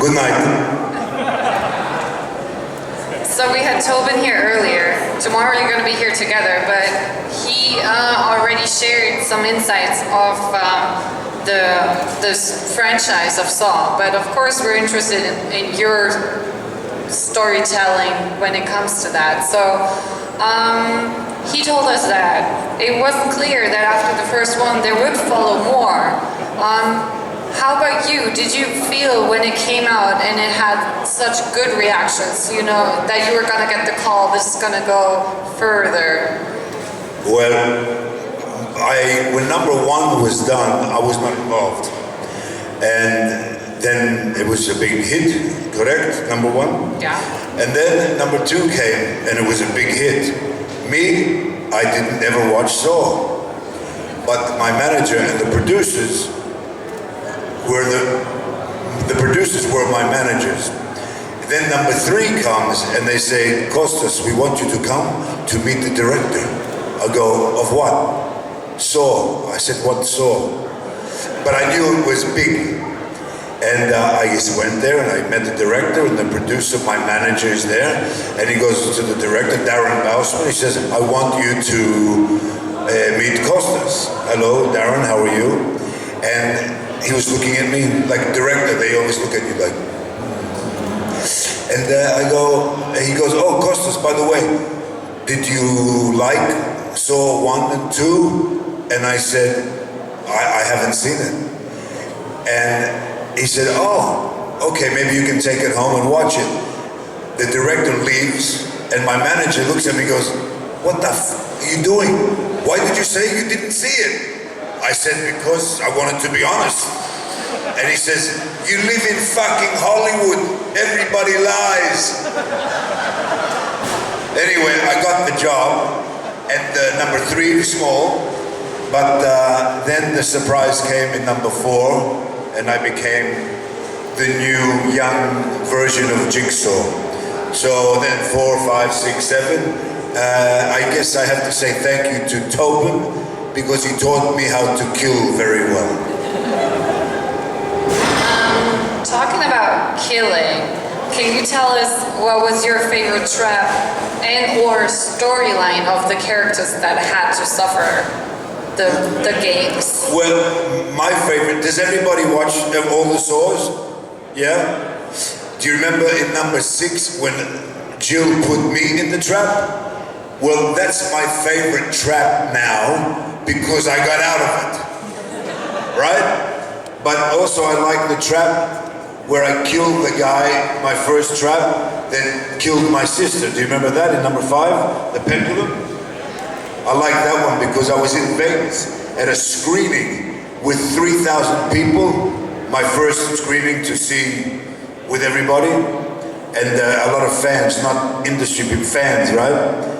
Good night. So we had Tobin here earlier. Tomorrow you're going to be here together, but he already shared some insights of this franchise of Saw. But of course we're interested in your storytelling when it comes to that. So he told us that it wasn't clear that after the first one there would follow more. How about you? Did you feel when it came out and it had such good reactions, you know, that you were gonna get the call, this is gonna go further? Well, when number one was done, I was not involved. And then it was a big hit, correct? Number one? Yeah. And then number two came and it was a big hit. Me, I didn't ever watch Saw. But my manager and the producers were the producers were my managers. Then number three comes and they say, Costas, we want you to come to meet the director. I go, of what? Saw. I said, what Saw? But I knew it was big. And I just went there and I met the director and the producer, my manager is there. And he goes to the director, Darren Bausman, he says, I want you to meet Costas. Hello, Darren, how are you? And he was looking at me like director, they always look at you like. And I go, and he goes, oh, Costas, by the way, did you like Saw 1 and 2? And I said, I haven't seen it. And he said, oh, okay, maybe you can take it home and watch it. The director leaves, and my manager looks at me and goes, what the f are you doing? Why did you say you didn't see it? I said, because I wanted to be honest. And he says, you live in fucking Hollywood. Everybody lies. Anyway, I got the job. And number 3 was small. But then the surprise came in number 4. And I became the new young version of Jigsaw. So then 4, 5, 6, 7. I guess I have to say thank you to Tobin, because he taught me how to kill very well. Talking about killing, can you tell us what was your favorite trap and or storyline of the characters that had to suffer the games? Well, my favorite, does everybody watch all the Saws? Yeah? Do you remember in number 6 when Jill put me in the trap? Well, that's my favorite trap now, because I got out of it, right? But also I like the trap where I killed the guy, my first trap, that killed my sister. Do you remember that in number 5, the pendulum? I like that one because I was in Vegas at a screening with 3,000 people, my first screening to see with everybody, and a lot of fans, not industry, but fans, right?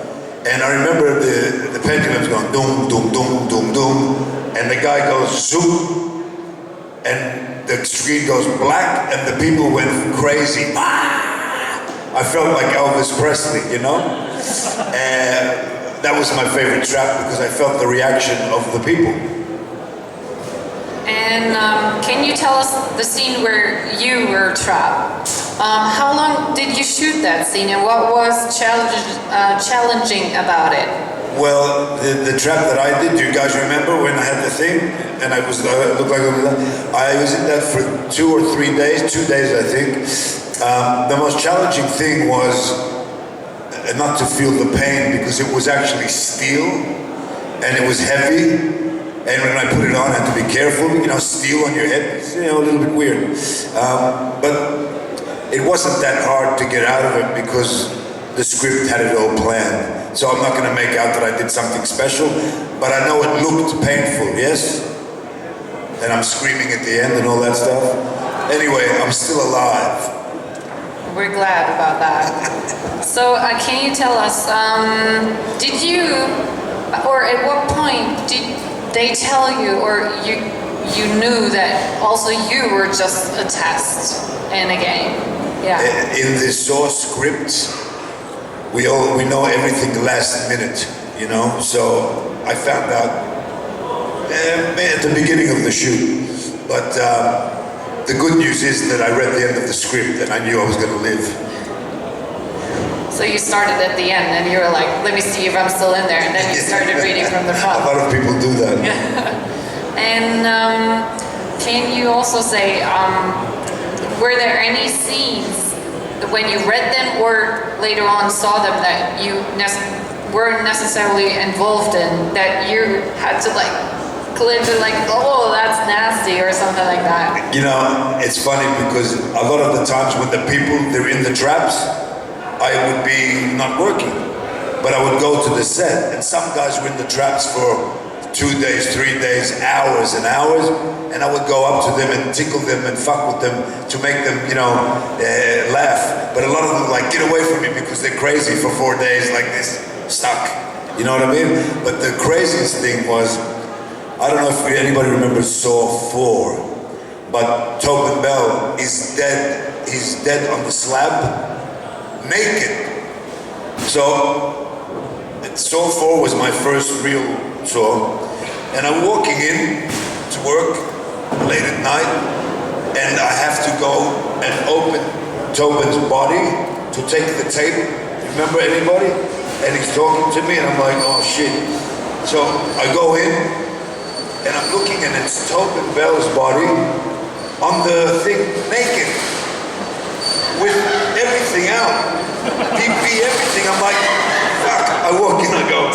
And I remember the pendulum's going doom, doom, doom, doom, doom, and the guy goes zoom, and the screen goes black, and the people went crazy. I felt like Elvis Presley, you know? And that was my favorite trap because I felt the reaction of the people. And can you tell us the scene where you were trapped? How long did you shoot that scene, and what was challenging about it? Well, the trap that I did, do you guys remember when I had the thing? And I was, looked like I was in that for 2 or 3 days, 2 days I think. The most challenging thing was not to feel the pain, because it was actually steel, and it was heavy. And when I put it on, I had to be careful, you know, steel on your head, it's, you know, a little bit weird. But it wasn't that hard to get out of it because the script had it all planned. So I'm not going to make out that I did something special, but I know it looked painful, yes? And I'm screaming at the end and all that stuff. Anyway, I'm still alive. We're glad about that. So can you tell us, did you, or at what point did they tell you, or you knew that also you were just a test in a game? Yeah. In the Saw script, we know everything last minute, you know. So I found out at the beginning of the shoot, but the good news is that I read the end of the script and I knew I was going to live. So you started at the end and you were like, let me see if I'm still in there, and then you started reading from the front. A lot of people do that. And can you also say, were there any scenes when you read them or later on saw them that you weren't necessarily involved in, that you had to like clip it like, oh, that's nasty or something like that? You know, it's funny because a lot of the times when the people, they're in the traps, I would be not working, but I would go to the set, and some guys were in the traps for 2 days, 3 days, hours and hours, and I would go up to them and tickle them and fuck with them to make them, you know, laugh. But a lot of them like, get away from me because they're crazy for 4 days like this, stuck. You know what I mean? But the craziest thing was, I don't know if anybody remembers Saw 4, but Tobin Bell is dead. He's dead on the slab, naked. So Saw 4 was my first real Saw, and I'm walking in to work late at night, and I have to go and open Tobin's body to take the tape. Remember anybody? And he's talking to me, and I'm like, oh shit. So I go in, and I'm looking, and it's Tobin Bell's body on the thing, naked, with everything out, PP, everything. I'm like, fuck. I walk in, I go,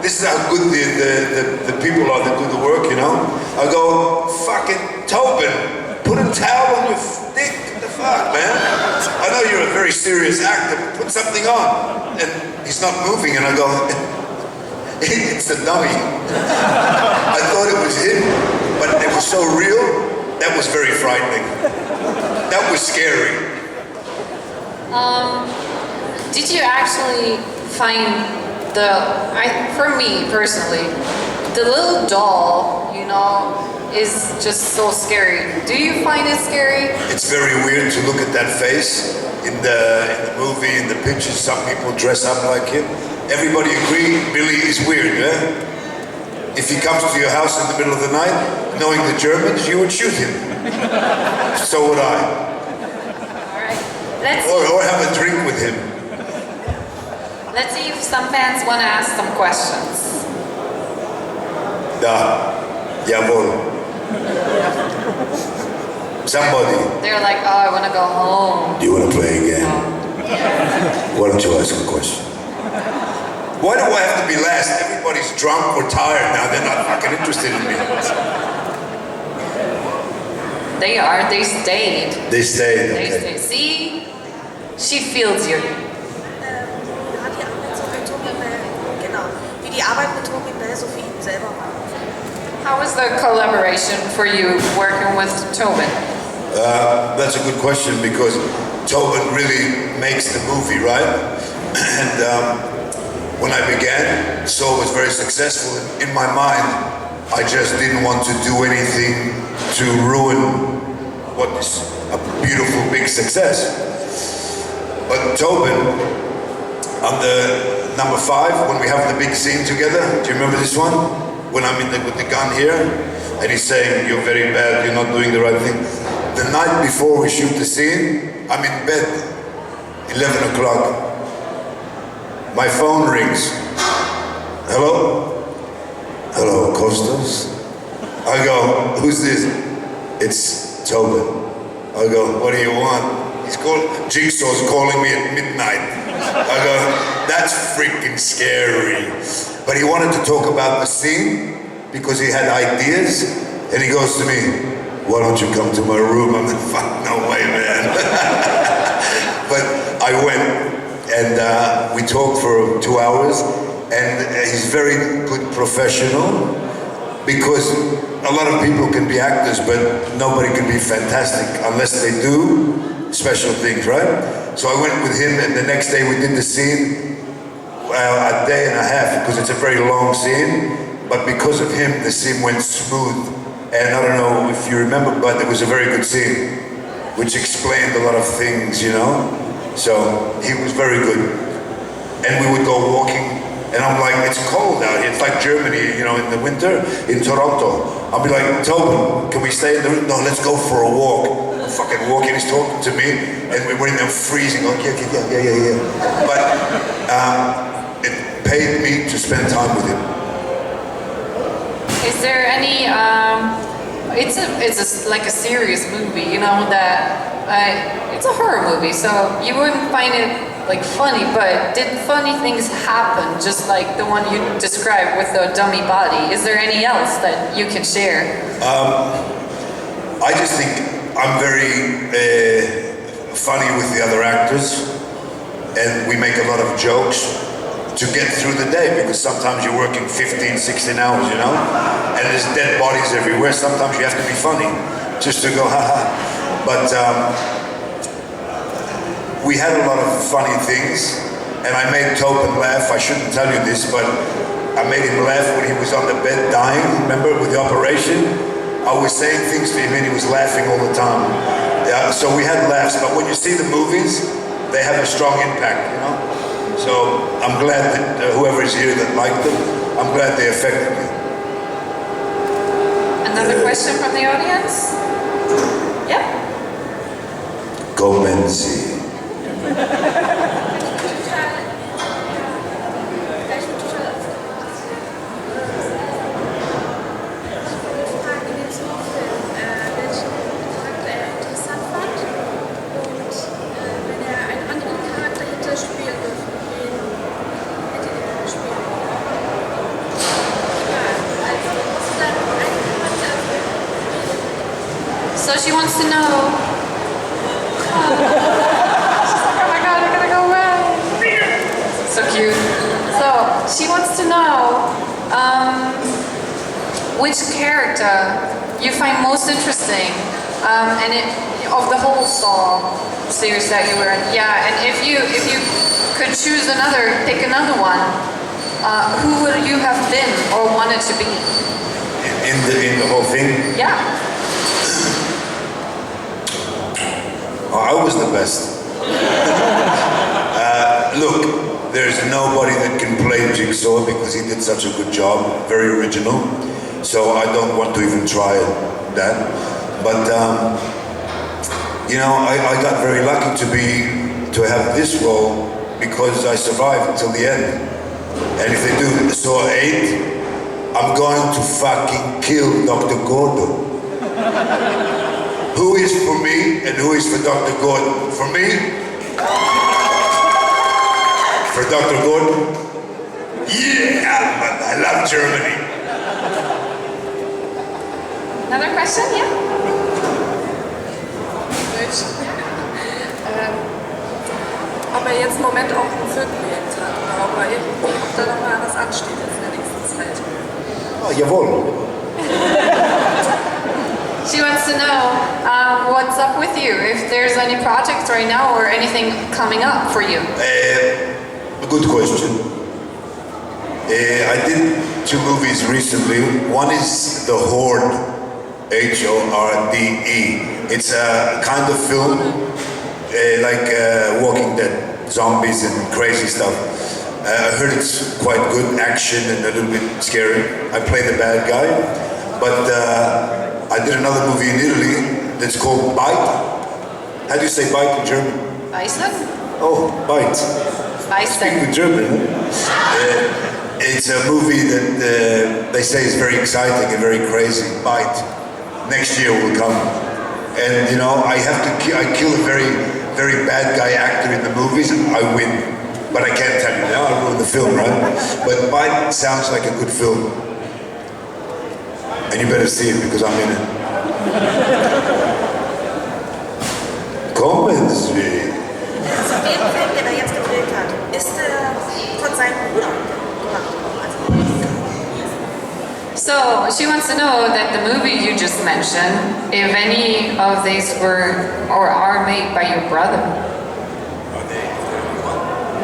this is how good the people are that do the work, you know? I go, fucking Tobin, put a towel on your dick. What the fuck, man? I know you're a very serious actor, but put something on. And he's not moving, and I go, it's a dummy. I thought it was him, but it was so real, that was very frightening. That was scary. Did you actually find for me personally, the little doll, you know, is just so scary. Do you find it scary? It's very weird to look at that face in the movie, in the pictures. Some people dress up like him. Everybody agree Billy is weird, eh? If he comes to your house in the middle of the night, knowing the Germans, you would shoot him. So would I. All right. Or have a drink with him. Let's see if some fans want to ask some questions. Da. Jawohl. Somebody. They're like, oh, I want to go home. Do you want to play again? Why don't you ask a question? Why do I have to be last? Everybody's drunk or tired now. They're not fucking interested in me. They are. They stayed. They stayed. They Okay. stayed. See? She feels you. Wie die Arbeit mit Tobin Bell so für ihn selber war. How was the collaboration for you working with Tobin? That's a good question because Tobin really makes the movie, right? And when I began, Saw was very successful. In my mind, I just didn't want to do anything to ruin what is a beautiful big success. But Tobin, on the number 5, when we have the big scene together, do you remember this one? When I'm with the gun here, and he's saying, you're very bad, you're not doing the right thing. The night before we shoot the scene, I'm in bed, 11 o'clock. My phone rings. Hello? Hello, Costas? I go, who's this? It's Tobin. I go, what do you want? Jigsaw's calling me at midnight. I go, that's freaking scary. But he wanted to talk about the scene because he had ideas, and he goes to me, why don't you come to my room? I'm like, fuck, no way, man. But I went, and we talked for 2 hours, and he's very good professional, because a lot of people can be actors, but nobody can be fantastic unless they do special things, right? So I went with him, and the next day we did the scene, a day and a half, because it's a very long scene, but because of him, the scene went smooth. And I don't know if you remember, but it was a very good scene, which explained a lot of things, you know? So he was very good. And we would go walking, and I'm like, it's cold out here. It's like Germany, you know, in the winter, in Toronto. I'll be like, Tobin, can we stay in the room? No, let's go for a walk. fucking walking, he's talking to me, and we're in there freezing, like, yeah. But it paid me to spend time with him. Is there any? It's like a serious movie, you know that it's a horror movie, so you wouldn't find it like funny. But did funny things happen, just like the one you described with the dummy body? Is there any else that you can share? I just think I'm very funny with the other actors, and we make a lot of jokes to get through the day, because sometimes you're working 15, 16 hours, you know, and there's dead bodies everywhere. Sometimes you have to be funny just to go haha. But we had a lot of funny things, and I made Tobin laugh. I shouldn't tell you this, but I made him laugh when he was on the bed dying, remember, with the operation? I was saying things to him and he was laughing all the time. Yeah, so we had laughs, but when you see the movies, they have a strong impact, you know? So I'm glad that whoever is here that liked them, I'm glad they affected me. Another question from the audience? Yep. Comenzi. So she wants to know. Oh my god, I gotta go away. So cute. So she wants to know which character you find most interesting, and of the whole Saw series that you were in. Yeah, and if you could choose pick another one, who would you have been or wanted to be? In the whole thing? Yeah. Oh, I was the best. Look, there's nobody that can play Jigsaw because he did such a good job, very original. So I don't want to even try that. But you know, I got very lucky to have this role because I survived until the end. And if they do Saw 8, I'm going to fucking kill Dr. Gordon. Who is for me and who is for Dr. Gordon? For me? For Dr. Gordon? Yeah, man, I love Germany. Another question, yeah? Ob jetzt im Moment auch ein Filmprojekt hat oder ob da noch mal was ansteht jetzt in der nächsten Zeit. Oh, jawohl. She wants to know what's up with you, if there's any projects right now or anything coming up for you. A good question. I did 2 movies recently. One is The Horde, Horde. It's a kind of film like Walking Dead, zombies and crazy stuff. I heard it's quite good, action and a little bit scary. I play the bad guy, but I did another movie in Italy that's called Bite. How do you say bite in German? Beißen? Oh, Bite. Speak Beißen. with German. It's a movie that they say is very exciting and very crazy. Bite. Next year will come. And you know, I kill a very, very bad guy actor in the movies and I win. But I can't tell you now, I ruined the film, right? But Bite sounds like a good film. And you better see it because I'm in it. Comments. Zu dem Film, den jetzt gedreht hat, ist von seinem Bruder gemacht worden. So she wants to know that the movie you just mentioned, if any of these were or are made by your brother.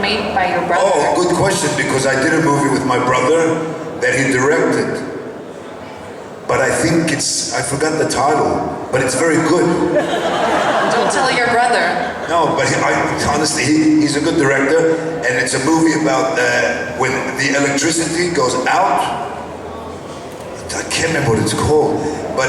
Made by your brother. Oh, good question, because I did a movie with my brother that he directed. But I think I forgot the title, but it's very good. Don't tell your brother. No, but honestly, he's a good director, and it's a movie about when the electricity goes out. I can't remember what it's called, but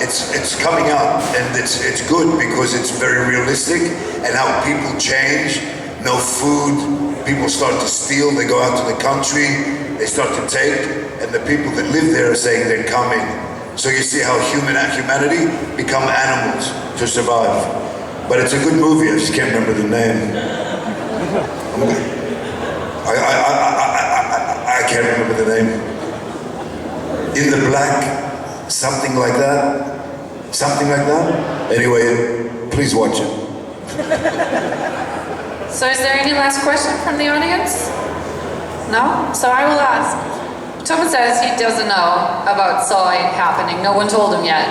it's coming out, and it's good because it's very realistic, and how people change. No food, people start to steal, they go out to the country, they start to take, and the people that live there are saying they're coming. So you see how humanity become animals to survive. But it's a good movie, I just can't remember the name. I can't remember the name. In the Black, something like that. Something like that. Anyway, please watch it. So is there any last question from the audience? No? So I will ask. Thomas says he doesn't know about soy happening. No one told him yet.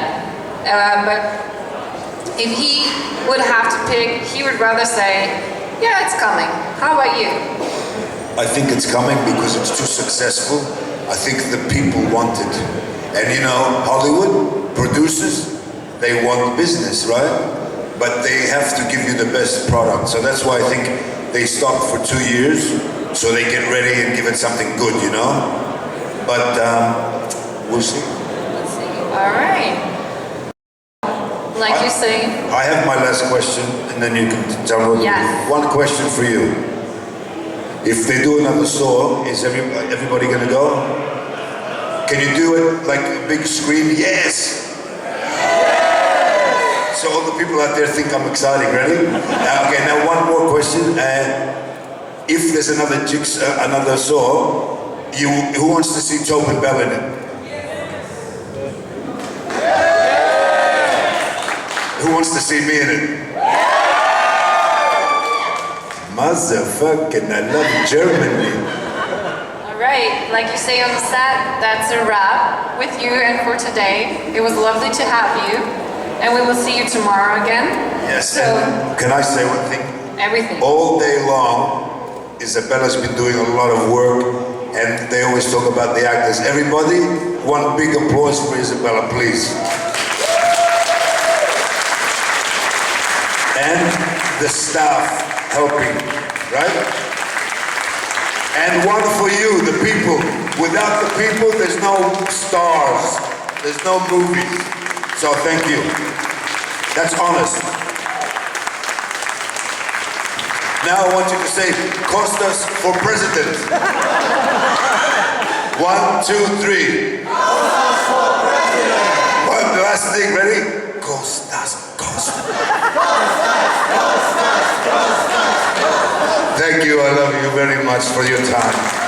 But if he would have to pick, he would rather say, yeah, it's coming. How about you? I think it's coming because it's too successful. I think the people want it. And you know, Hollywood, producers, they want business, right? But they have to give you the best product. So that's why I think they stop for 2 years, so they get ready and give it something good, you know? But we'll see. Let's see. All right. Like you say. I have my last question, and then you can tell me. Yes. One question for you. If they do another saw, is everybody gonna go? Can you do it like a big scream? Yes! So all the people out there think I'm exciting. Ready? Okay, now one more question. If there's another saw, who wants to see Tobin Bell in it? Who wants to see me in it? Motherfucking, I love Germany. All right, like you say on the set, that's a wrap with you and for today. It was lovely to have you, and we will see you tomorrow again. Yes. So, can I say one thing? Everything. All day long, Isabella's been doing a lot of work, and they always talk about the actors. Everybody, one big applause for Isabella, please. And the staff helping, right? And one for you, the people. Without the people, there's no stars, there's no movies. So thank you. That's honest. Now I want you to say, Costas for president. 1, 2, 3. Costas for president. One last thing, ready? Costas, Costas. Thank you, I love you very much for your time.